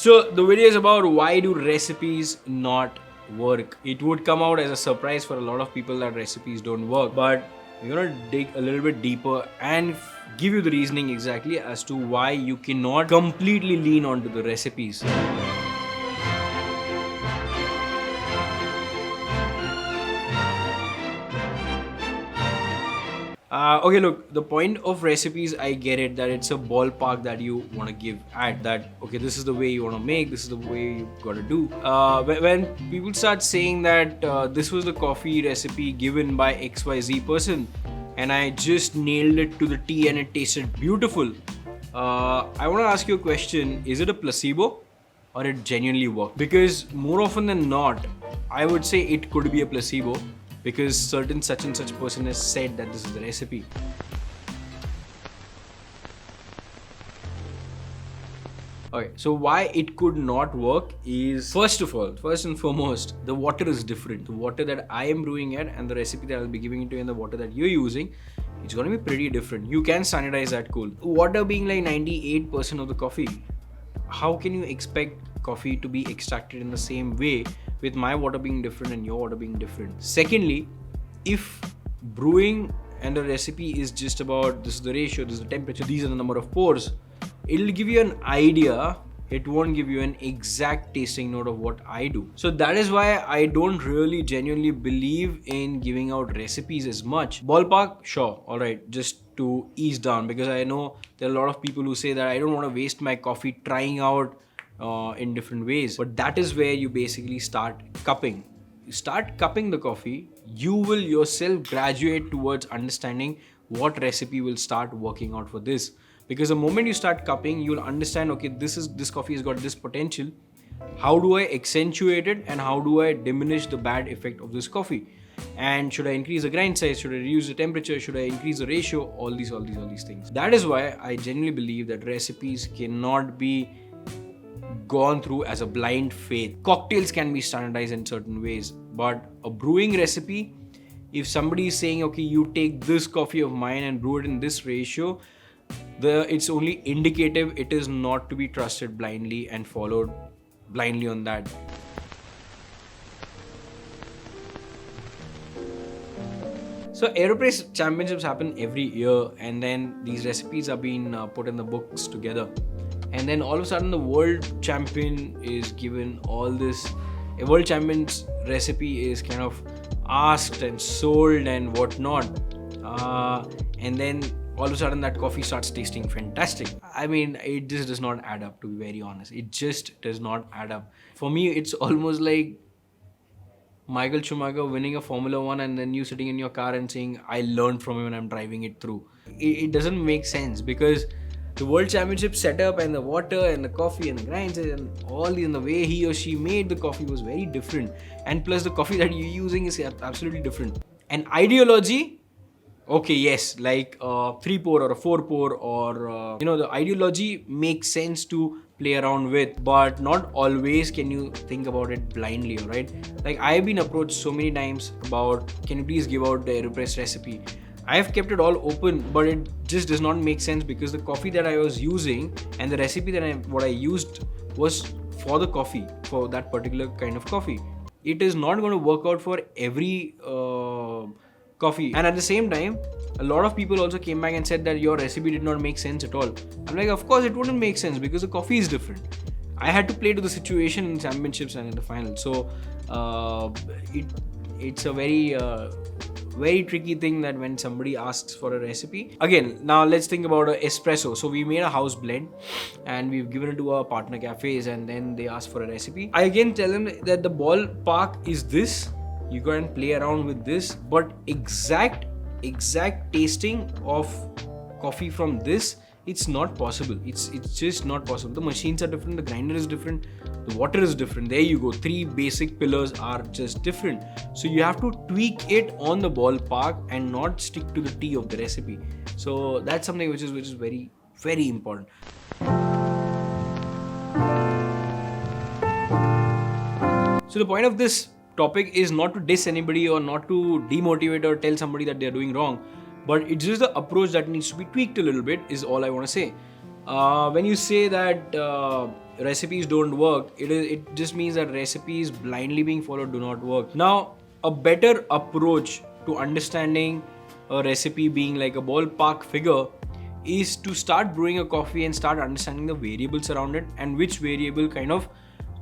So the video is about why do recipes not work. It would come out as a surprise for a lot of people that recipes don't work, but we're gonna dig a little bit deeper and give you the reasoning exactly as to why you cannot completely lean onto the recipes. Okay, look, the point of recipes, I get it that it's a ballpark that you want to give at that, okay, this is the way you want to make, this is the way you got to do. When people start saying that this was the coffee recipe given by XYZ person and I just nailed it to the T and it tasted beautiful, I want to ask you a question. Is it a placebo or it genuinely worked? Because more often than not, I would say it could be a placebo, because certain such and such person has said that this is the recipe. Okay, so why it could not work is, first and foremost, the water is different. The water that I am brewing at and the recipe that I'll be giving it to you and the water that you're using, it's gonna be pretty different. You can standardize that, cool. Water being like 98% of the coffee, how can you expect coffee to be extracted in the same way with my water being different and your water being different? Secondly, if brewing and a recipe is just about this is the ratio, this is the temperature, these are the number of pours, it'll give you an idea. It won't give you an exact tasting note of what I do. So that is why I don't really genuinely believe in giving out recipes as much. Ballpark, sure, alright, just to ease down, because I know there are a lot of people who say that I don't want to waste my coffee trying out in different ways. But that is where you basically start cupping. You start cupping the coffee, you will yourself graduate towards understanding what recipe will start working out for this. Because the moment you start cupping, you'll understand, okay, this coffee has got this potential. How do I accentuate it and how do I diminish the bad effect of this coffee? And should I increase the grind size? Should I reduce the temperature? Should I increase the ratio? All these things. That is why I genuinely believe that recipes cannot be gone through as a blind faith. Cocktails can be standardized in certain ways, but a brewing recipe, if somebody is saying, okay, you take this coffee of mine and brew it in this ratio, it's only indicative. It is not to be trusted blindly and followed blindly on that. So AeroPress championships happen every year, and then these recipes are being put in the books together. And then all of a sudden the world champion is given all this. A world champion's recipe is kind of asked and sold and whatnot. And then all of a sudden that coffee starts tasting fantastic. I mean, it just does not add up, to be very honest. It just does not add up. For me, it's almost like Michael Schumacher winning a Formula 1 and then you sitting in your car and saying, I learned from him and I'm driving it through. It doesn't make sense, because the world championship setup and the water and the coffee and the grinds and all in the way he or she made the coffee was very different. And plus the coffee that you're using is absolutely different. And ideology, okay, yes, like a 3-pour or a 4-pour or, the ideology makes sense to play around with, but not always can you think about it blindly, right? Like I've been approached so many times about, can you please give out the AeroPress recipe? I have kept it all open, but it just does not make sense, because the coffee that I was using and the recipe that what I used was for the coffee, for that particular kind of coffee. It is not going to work out for every coffee. And at the same time, a lot of people also came back and said that your recipe did not make sense at all. I'm like, of course it wouldn't make sense, because the coffee is different. I had to play to the situation in championships and in the final. So it's a very tricky thing that when somebody asks for a recipe. Again, now let's think about an espresso. So we made a house blend and we've given it to our partner cafes, and then they ask for a recipe. I again tell them that the ballpark is this. You go and play around with this, but exact tasting of coffee from this, it's not possible. It's just not possible. The machines are different, the grinder is different, the water is different. There you go. 3 basic pillars are just different. So you have to tweak it on the ballpark and not stick to the T of the recipe. So that's something which is very, very important. So the point of this topic is not to diss anybody or not to demotivate or tell somebody that they're doing wrong, but it's just the approach that needs to be tweaked a little bit, is all I want to say. When you say that recipes don't work, it just means that recipes blindly being followed do not work. Now, a better approach to understanding a recipe being like a ballpark figure is to start brewing a coffee and start understanding the variables around it, and which variable kind of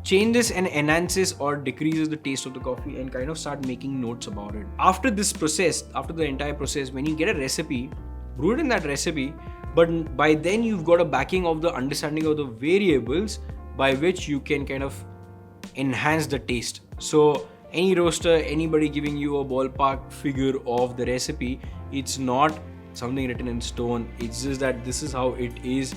changes and enhances or decreases the taste of the coffee, and kind of start making notes about it. After this process, after the entire process, when you get a recipe, brew it in that recipe, but by then you've got a backing of the understanding of the variables by which you can kind of enhance the taste. So any roaster, anybody giving you a ballpark figure of the recipe, it's not something written in stone. It's just that this is how it is,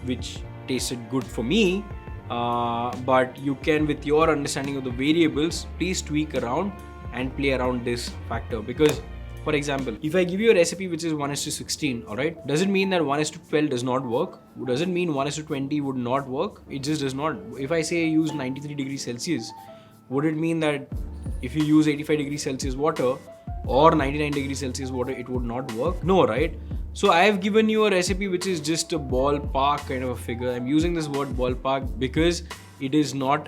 which tasted good for me. But you can, with your understanding of the variables, please tweak around and play around this factor. Because, for example, if I give you a recipe which is 1:16, alright, does it mean that 1:12 does not work? Does it mean 1:20 would not work? It just does not. If I say use 93 degrees Celsius, would it mean that if you use 85 degrees Celsius water or 99 degrees Celsius water, it would not work? No, right? So I have given you a recipe which is just a ballpark kind of a figure. I'm using this word ballpark because it is not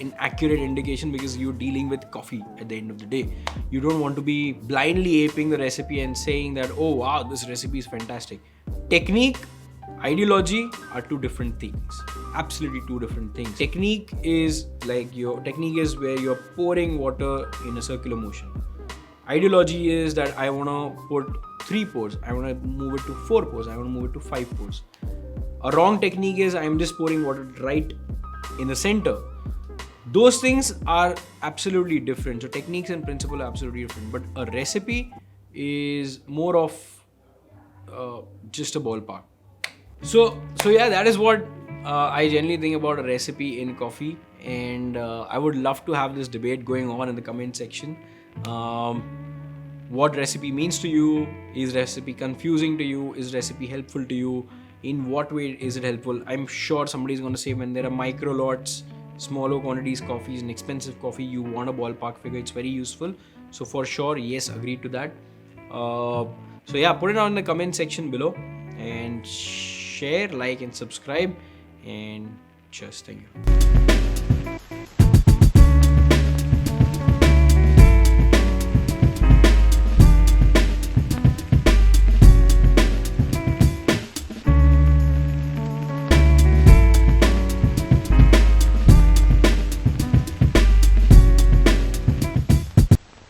an accurate indication, because you're dealing with coffee at the end of the day. You don't want to be blindly aping the recipe and saying that, oh wow, this recipe is fantastic. Technique, ideology are two different things. Absolutely two different things. Technique is where you're pouring water in a circular motion. Ideology is that I want to put 3 pours, I want to move it to 4 pours, I want to move it to 5 pours. A wrong technique is I'm just pouring water right in the center. Those things are absolutely different. So techniques and principle are absolutely different. But a recipe is more of just a ballpark. So yeah, that is what I generally think about a recipe in coffee. And I would love to have this debate going on in the comment section. What recipe means to you? Is recipe confusing to you? Is recipe helpful to you? In what way is it helpful? I'm sure somebody is going to say when there are micro lots, smaller quantities coffees and expensive coffee, you want a ballpark figure. It's very useful. So for sure, yes, agree to that. So yeah, put it down in the comment section below and share, like and subscribe, and cheers. Thank you.